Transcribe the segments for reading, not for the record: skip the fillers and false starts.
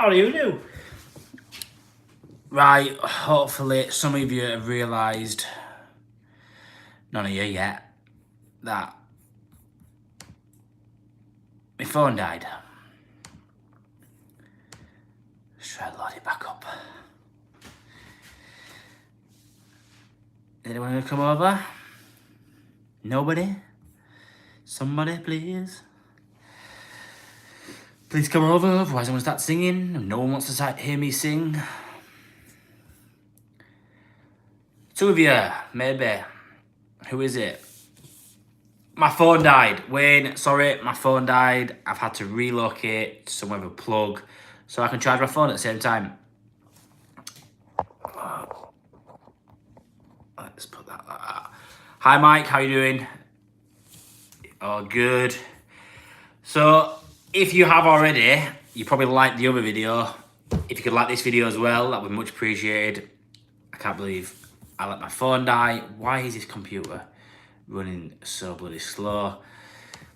How do you do? Right, hopefully some of you have realised, none of you yet, that my phone died. Let's try to load it back up. Anyone gonna come over? Nobody? Somebody, please? Please come over, otherwise I'm gonna start singing. No one wants to hear me sing. Two of you, maybe. Who is it? My phone died. Wayne, sorry, my phone died. I've had to relocate somewhere with a plug so I can charge my phone at the same time. Let's put that like that. Hi Mike, how you doing? Oh, good. So, if you have already, you probably liked the other video. If you could like this video as well, that would be much appreciated. I can't believe I let my phone die. Why is this computer running so bloody slow?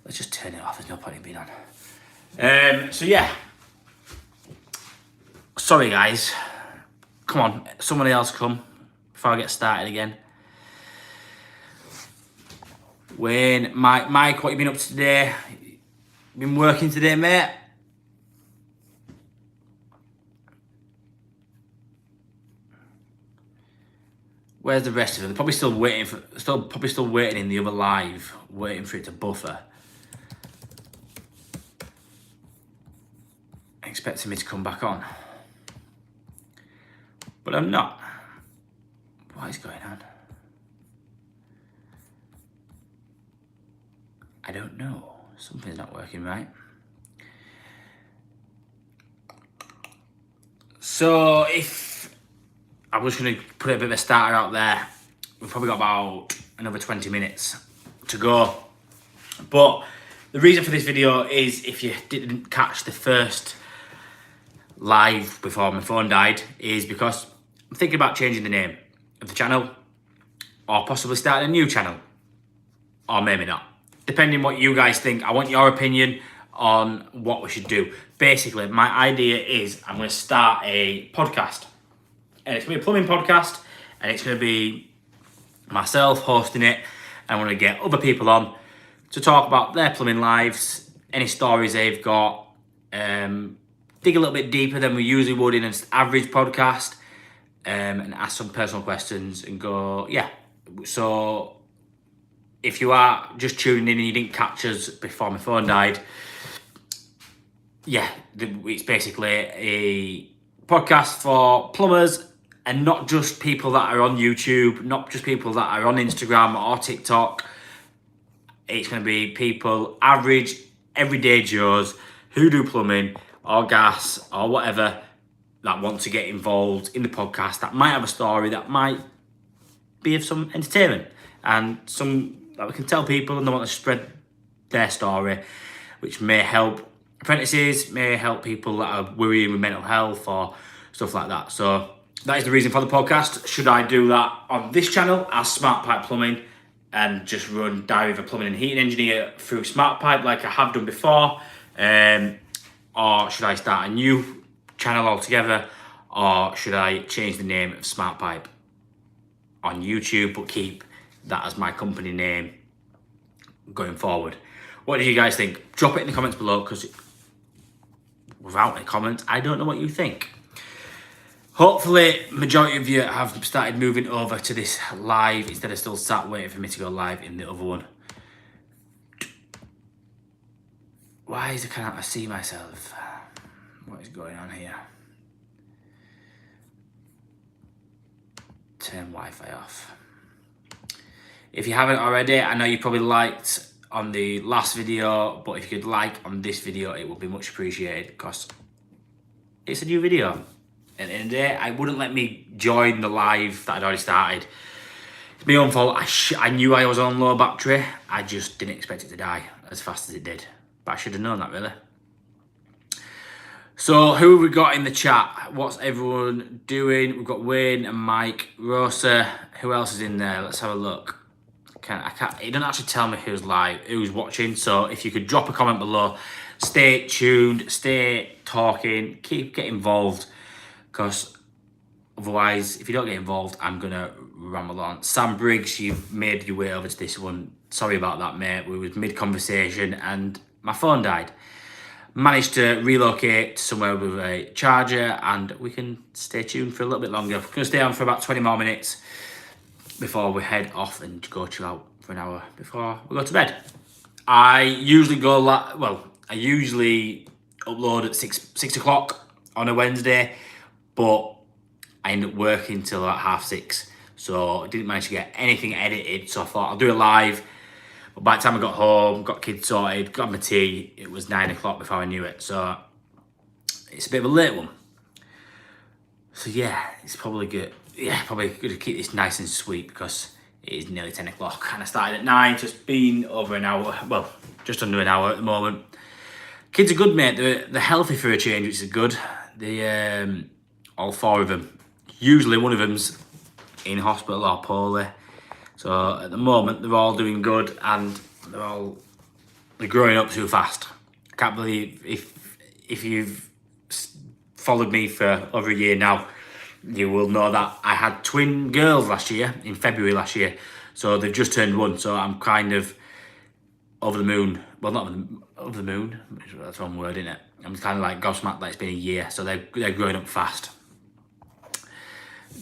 Let's just turn it off, there's no point in being on. So yeah. Sorry guys. Come on, somebody else come before I get started again. Wayne, Mike, what you been up to today? Been working today, mate? Where's the rest of them? They're probably still waiting in the other live, waiting for it to buffer. Expecting me to come back on. But I'm not. What is going on? I don't know. Something's not working right. So if I'm just going to put a bit of a starter out there. We've probably got about another 20 minutes to go. But the reason for this video is, if you didn't catch the first live before my phone died, is because I'm thinking about changing the name of the channel, or possibly starting a new channel, or maybe not, depending what you guys think. I want your opinion on what we should do. Basically, my idea is I'm going to start a podcast, and it's going to be a plumbing podcast, and it's going to be myself hosting it, and I'm going to get other people on to talk about their plumbing lives, any stories they've got, dig a little bit deeper than we usually would in an average podcast, and ask some personal questions and go, yeah. So if you are just tuning in and you didn't catch us before my phone died, yeah, it's basically a podcast for plumbers, and not just people that are on YouTube, not just people that are on Instagram or TikTok. It's going to be people, average, everyday Joes, who do plumbing or gas or whatever, that want to get involved in the podcast, that might have a story that might be of some entertainment, and some that we can tell people and they want to spread their story, which may help apprentices, may help people that are worrying with mental health or stuff like that. So that is the reason for the podcast. Should I do that on this channel as Smart Pipe Plumbing and just run Diary of a Plumbing and Heating Engineer through Smart Pipe like I have done before? Or should I start a new channel altogether? Or should I change the name of Smart Pipe on YouTube but keep that as my company name going forward? What do you guys think? Drop it in the comments below, because without any comments, I don't know what you think. Hopefully, majority of you have started moving over to this live instead of still sat waiting for me to go live in the other one. Why is it can't I see myself? What is going on here? Turn Wi-Fi off. If you haven't already, I know you probably liked on the last video, but if you could like on this video, it would be much appreciated, because it's a new video. At the end of the day, I wouldn't let me join the live that I'd already started. It's my own fault. I knew I was on low battery. I just didn't expect it to die as fast as it did. But I should have known that, really. So who have we got in the chat? What's everyone doing? We've got Wayne and Mike, Rosa. Who else is in there? Let's have a look. I can't. It doesn't actually tell me who's watching. So if you could drop a comment below, stay tuned, stay talking, get involved, because otherwise, if you don't get involved, I'm gonna ramble on. Sam Briggs, you've made your way over to this one. Sorry about that, mate. We was mid-conversation and my phone died. Managed to relocate to somewhere with a charger, and we can stay tuned for a little bit longer. We're gonna stay on for about 20 more minutes before we head off and go chill out for an hour before we go to bed. I usually I usually upload at 6 o'clock on a Wednesday, but I end up working till about 6:30, so I didn't manage to get anything edited. So I thought I'll do a live. But by the time I got home, got kids sorted, got my tea, it was 9 o'clock before I knew it. So it's a bit of a late one. So yeah, it's probably good. Yeah, probably going to keep this nice and sweet because it is nearly 10 o'clock. And I started at 9, so it's been over an hour. Well, just under an hour at the moment. Kids are good, mate. They're healthy for a change, which is good. They all 4 of them. Usually one of them's in hospital or poorly. So at the moment they're all doing good, and they're growing up too fast. I can't believe if you've followed me for over a year now, you will know that I had twin girls last year, in February last year. So they've just turned 1, so I'm kind of over the moon. Well, not over the moon, that's one word, isn't it? I'm kind of like gobsmacked that it's been a year, so they're growing up fast.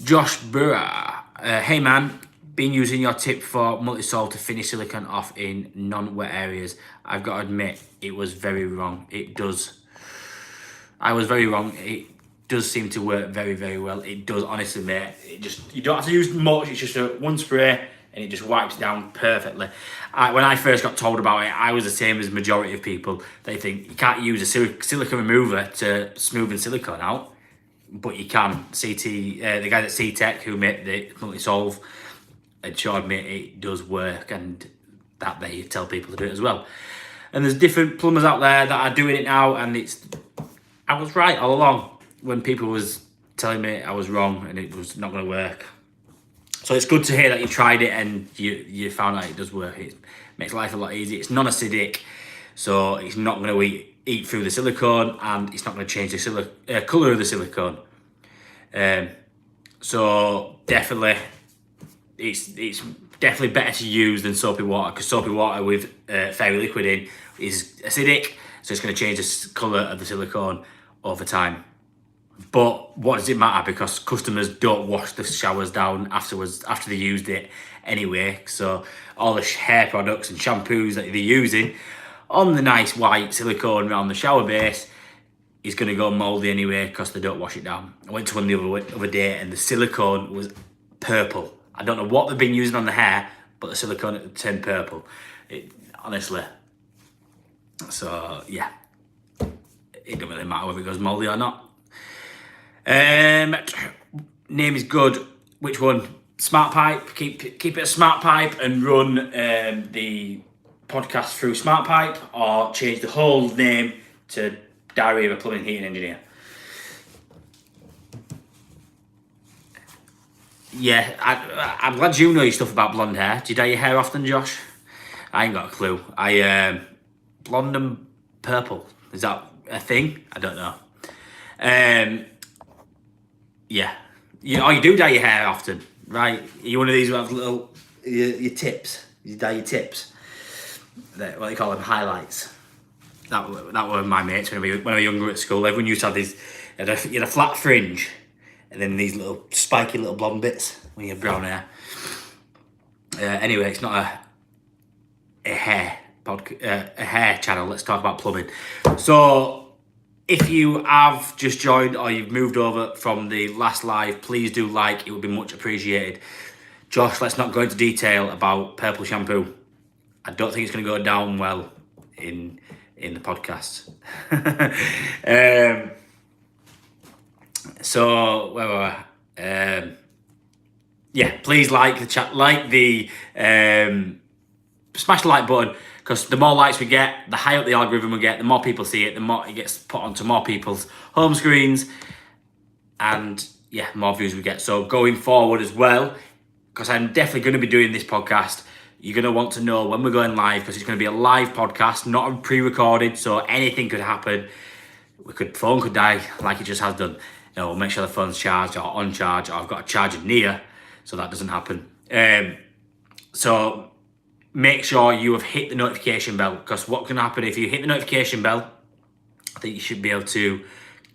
Josh Burra, hey man, been using your tip for multi-sol to finish silicone off in non-wet areas. I've got to admit, it was very wrong. I was very wrong. It does seem to work very, very well. It does, honestly, mate. You don't have to use much. It's just one spray and it just wipes down perfectly. When I first got told about it, I was the same as the majority of people. They think you can't use a silicone remover to smoothen silicone out, but you can. The guy at C-Tech who made the multi-solve had showed me it does work, and that they tell people to do it as well. And there's different plumbers out there that are doing it now, and I was right all along when people was telling me I was wrong and it was not going to work. So it's good to hear that you tried it and you found out it does work. It makes life a lot easier. It's non-acidic, so it's not going to eat through the silicone, and it's not going to change the colour of the silicone. So definitely, it's definitely better to use than soapy water, because soapy water with fairy liquid in is acidic, so it's going to change the colour of the silicone over time. But what does it matter, because customers don't wash the showers down afterwards after they used it anyway. So all the hair products and shampoos that they're using on the nice white silicone around the shower base is going to go mouldy anyway because they don't wash it down. I went to one the other day and the silicone was purple. I don't know what they've been using on the hair, but the silicone had turned purple. Honestly. So yeah, it doesn't really matter whether it goes mouldy or not. Name is good. Which one? Smart Pipe. Keep it a Smart Pipe and run the podcast through Smart Pipe, or change the whole name to Diary of a Plumbing Heating Engineer. Yeah, I'm glad you know your stuff about blonde hair. Do you dye your hair often, Josh? I ain't got a clue. Blonde and purple. Is that a thing? I don't know. Yeah. You do dye your hair often, right? You're one of these who have little your tips. You dye your tips. What do you call them? Highlights. That were my mates when I was younger at school. Everyone used to have these. You had a flat fringe, and then these little spiky little blonde bits when you have brown hair. Anyway, it's not a hair channel. Let's talk about plumbing. So, if you have just joined or you've moved over from the last live, please do like. It would be much appreciated. Josh, let's not go into detail about purple shampoo. I don't think it's going to go down well in the podcast. So where were we? Yeah, please like the chat, smash the like button, because the more likes we get, the higher up the algorithm we get, the more people see it, the more it gets put onto more people's home screens, and yeah, more views we get. So going forward as well, because I'm definitely going to be doing this podcast, You're going to want to know when we're going live, because it's going to be a live podcast, not a pre-recorded, so anything could happen. Phone could die like it just has done. We'll make sure the phone's charged or on charge, or I've got a charger near, so that doesn't happen. So make sure you have hit the notification bell, because what can happen if you hit the notification bell, I think you should be able to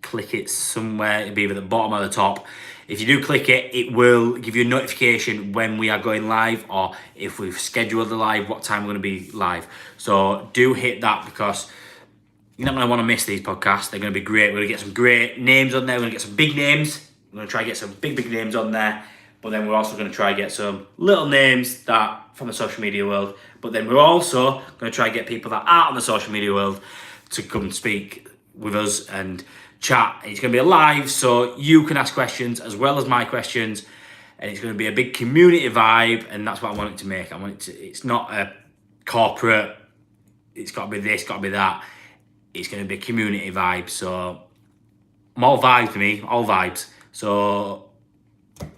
click it somewhere. It'll be either the bottom or the top. If you do click it, it will give you a notification when we are going live, or if we've scheduled the live, what time we're going to be live. So do hit that, because you're not going to want to miss these podcasts. They're going to be great. We're going to get some great names on there. We're going to get some big names. We're going to try to get some big names on there. But then we're also going to try to get some little names that from the social media world. But then we're also going to try to get people that aren't on the social media world to come speak with us and chat. It's going to be a live, so you can ask questions as well as my questions. And it's going to be a big community vibe. And that's what I want it to make. It's not a corporate, it's got to be this, got to be that. It's going to be a community vibe. So more vibes for me, all vibes. So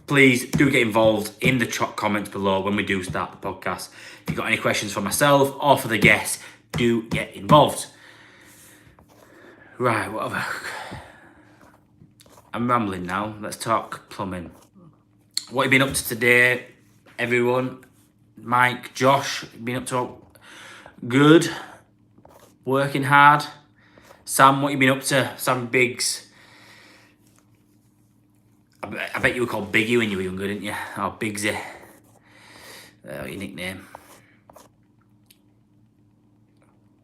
please do get involved in the comments below when we do start the podcast. If you've got any questions for myself or for the guests, do get involved. Right, whatever. I'm rambling now. Let's talk plumbing. What have you been up to today, everyone? Mike, Josh, been up to? Good. Working hard. Sam, what have you been up to? Sam Biggs. I bet you were called Biggie when you were younger, didn't you? Or Bigsy. Your nickname.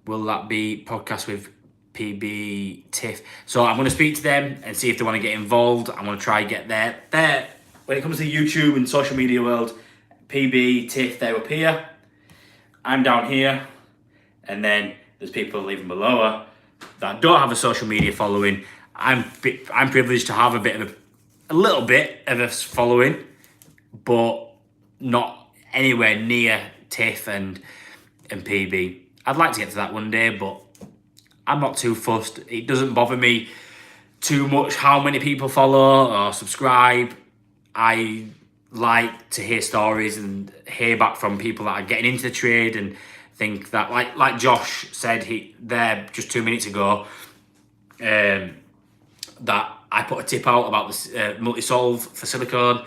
Will that be podcast with PB Tiff? So I'm going to speak to them and see if they want to get involved. I'm going to try and get there. When it comes to YouTube and social media world, PB, Tiff, they're up here. I'm down here. And then there's people even below her that don't have a social media following. I'm privileged to have a little bit of a following, but not anywhere near Tiff and PB. I'd like to get to that one day, but I'm not too fussed. It doesn't bother me too much how many people follow or subscribe. I like to hear stories and hear back from people that are getting into the trade, and think that, like Josh said there just 2 minutes ago, that I put a tip out about this multi-solve for silicone,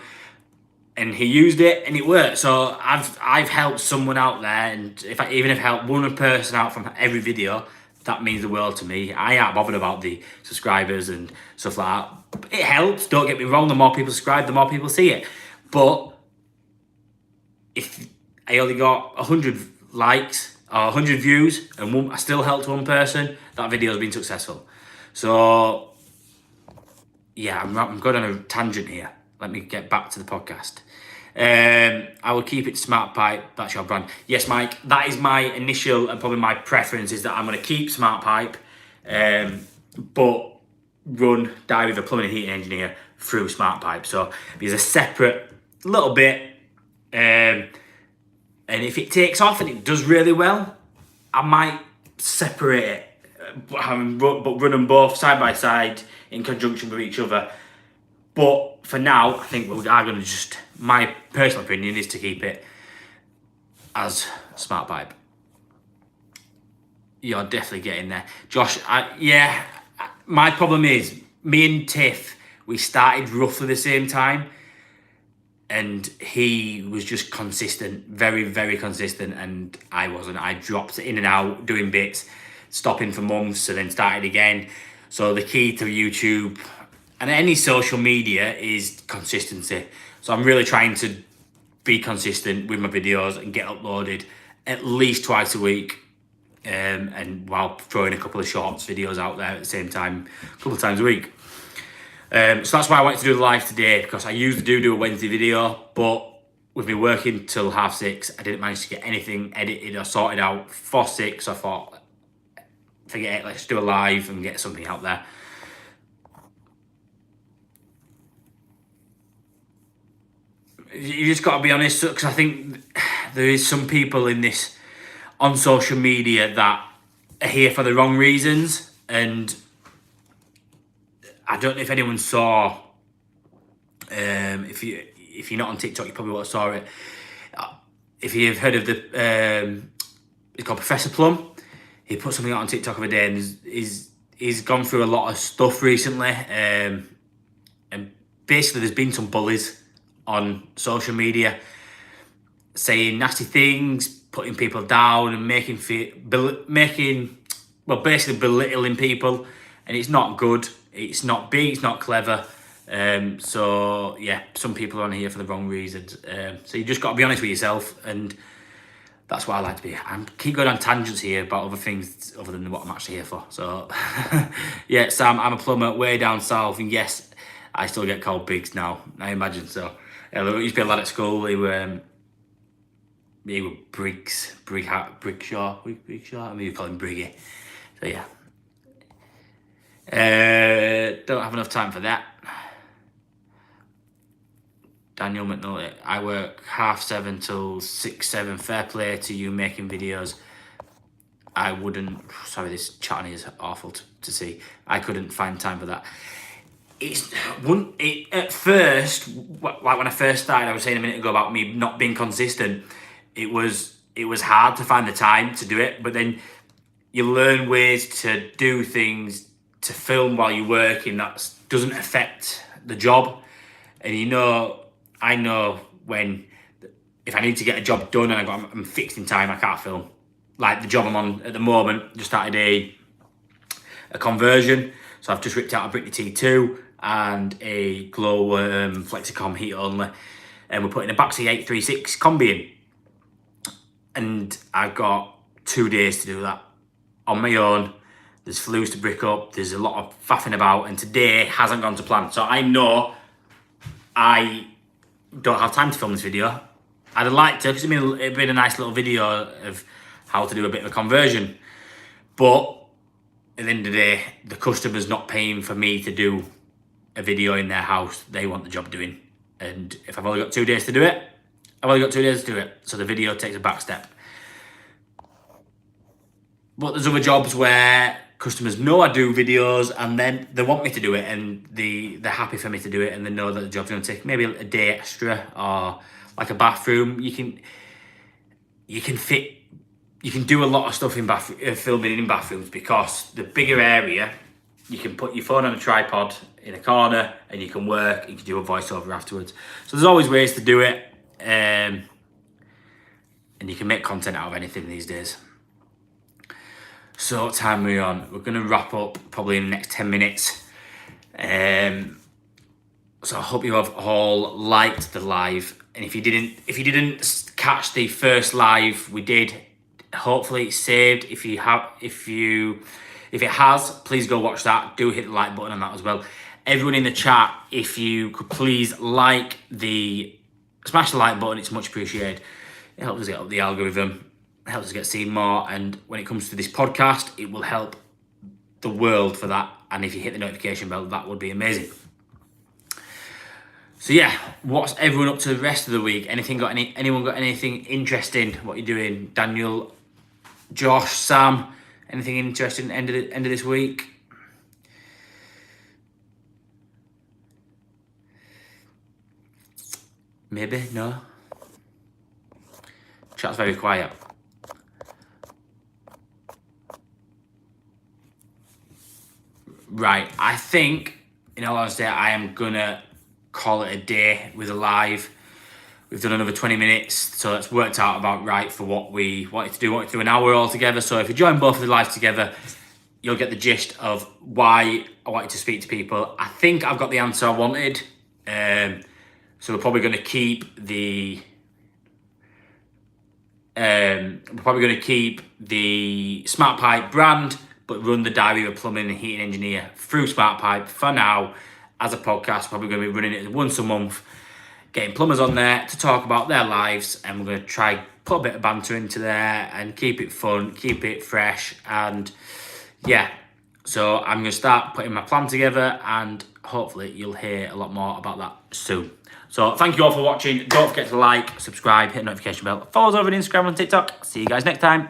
and he used it and it worked. So I've helped someone out there, and even if I help one person out from every video, that means the world to me. I ain't bothered about the subscribers and stuff like that. It helps, don't get me wrong. The more people subscribe, the more people see it. But if I only got 100 likes or 100 views and I still helped one person, that video has been successful. So yeah, I'm going on a tangent here. Let me get back to the podcast. I will keep it Smart Pipe. That's your brand. Yes, Mike, that is my initial and probably my preference, is that I'm going to keep Smart Pipe, but run Diary of a Plumbing and Heating Engineer through Smart Pipe. So there's a separate little bit, and if it takes off and it does really well, I might separate it, but run them both side by side in conjunction with each other. But for now, I think we are going to my personal opinion is to keep it as Smart Pipe. You're definitely getting there. Josh, my problem is, me and Tiff, we started roughly the same time, and he was just consistent, very, very consistent, and I wasn't. I dropped in and out, doing bits, stopping for months, and then started again. So the key to YouTube and any social media is consistency. So I'm really trying to be consistent with my videos and get uploaded at least twice a week, and while throwing a couple of shorts videos out there at the same time, a couple of times a week. So that's why I wanted to do the live today, because I usually do a Wednesday video, but with me working till 6:30, I didn't manage to get anything edited or sorted out for 6. I thought, forget it, let's do a live and get something out there. You just got to be honest, because I think there is some people in this on social media that are here for the wrong reasons, and I don't know if anyone saw. If you're not on TikTok, you probably won't have saw it. if you've heard of it's called Professor Plum. He put something out on TikTok of a day, and he's gone through a lot of stuff recently. And basically, there's been some bullies on social media saying nasty things, putting people down, and basically belittling people, and it's not good. It's not big. It's not clever. So yeah, some people are on here for the wrong reasons. So you just got to be honest with yourself, and that's what I like to be. I keep going on tangents here about other things other than what I'm actually here for. So yeah, Sam, I'm a plumber way down south, and yes, I still get called Biggs now. I imagine so. There used to be a lad at school. He were Briggshaw. I mean, you call him Briggy. So yeah. Don't have enough time for that. Daniel McNulty, I work 7:30 till 6-7. Fair play to you making videos. I wouldn't. Sorry, this chatting is awful to see. I couldn't find time for that. At first, like when I first started, I was saying a minute ago about me not being consistent. It was hard to find the time to do it, but then you learn ways to do things, to film while you're working that doesn't affect the job. And I know when, if I need to get a job done and I'm fixed in time, I can't film. Like the job I'm on at the moment, just started a conversion. So I've just ripped out a Brittany T2 and a Glowworm Flexicom heat only. And we're putting a Baxi 836 combi in. And I've got 2 days to do that on my own. There's flues to brick up. There's a lot of faffing about. And today hasn't gone to plan. So I know I don't have time to film this video. I'd have liked to, because it'd been a nice little video of how to do a bit of a conversion. But at the end of the day, the customer's not paying for me to do a video in their house. They want the job doing. And if I've only got 2 days to do it, I've only got 2 days to do it. So the video takes a back step. But there's other jobs where customers know I do videos, and then they want me to do it, and they're happy for me to do it, and they know that the job's going to take maybe a day extra, or like a bathroom. You can do a lot of stuff in filming in bathrooms, because the bigger area, you can put your phone on a tripod in a corner and you can work. You can do a voiceover afterwards. So there's always ways to do it, and you can make content out of anything these days. So what time are we on? We're going to wrap up probably in the next 10 minutes. So I hope you have all liked the live. And if you didn't catch the first live we did, hopefully it's saved. If it has, please go watch that. Do hit the like button on that as well. Everyone in the chat, if you could please smash the like button, it's much appreciated. It helps us get up the algorithm. Helps us get seen more, and when it comes to this podcast, it will help the world for that. And if you hit the notification bell, that would be amazing. So yeah, what's everyone up to the rest of the week? Anyone got anything interesting? What you doing? Daniel, Josh, Sam, anything interesting end of this week? Maybe, no. Chat's very quiet. Right, I think, in all honesty, I am gonna call it a day with a live. We've done another 20 minutes, so it's worked out about right for what we wanted to do. We wanted to do an hour all together, so if you join both of the lives together, you'll get the gist of why I wanted to speak to people. I think I've got the answer I wanted, so we're probably gonna keep the SmartPipe brand, but run the Diary of a Plumbing and Heating Engineer through SmartPipe for now as a podcast. Probably going to be running it once a month, getting plumbers on there to talk about their lives, and we're going to try put a bit of banter into there and keep it fun, keep it fresh, and yeah. So I'm going to start putting my plan together, and hopefully you'll hear a lot more about that soon. So thank you all for watching. Don't forget to like, subscribe, hit the notification bell, follow us over on Instagram and TikTok. See you guys next time.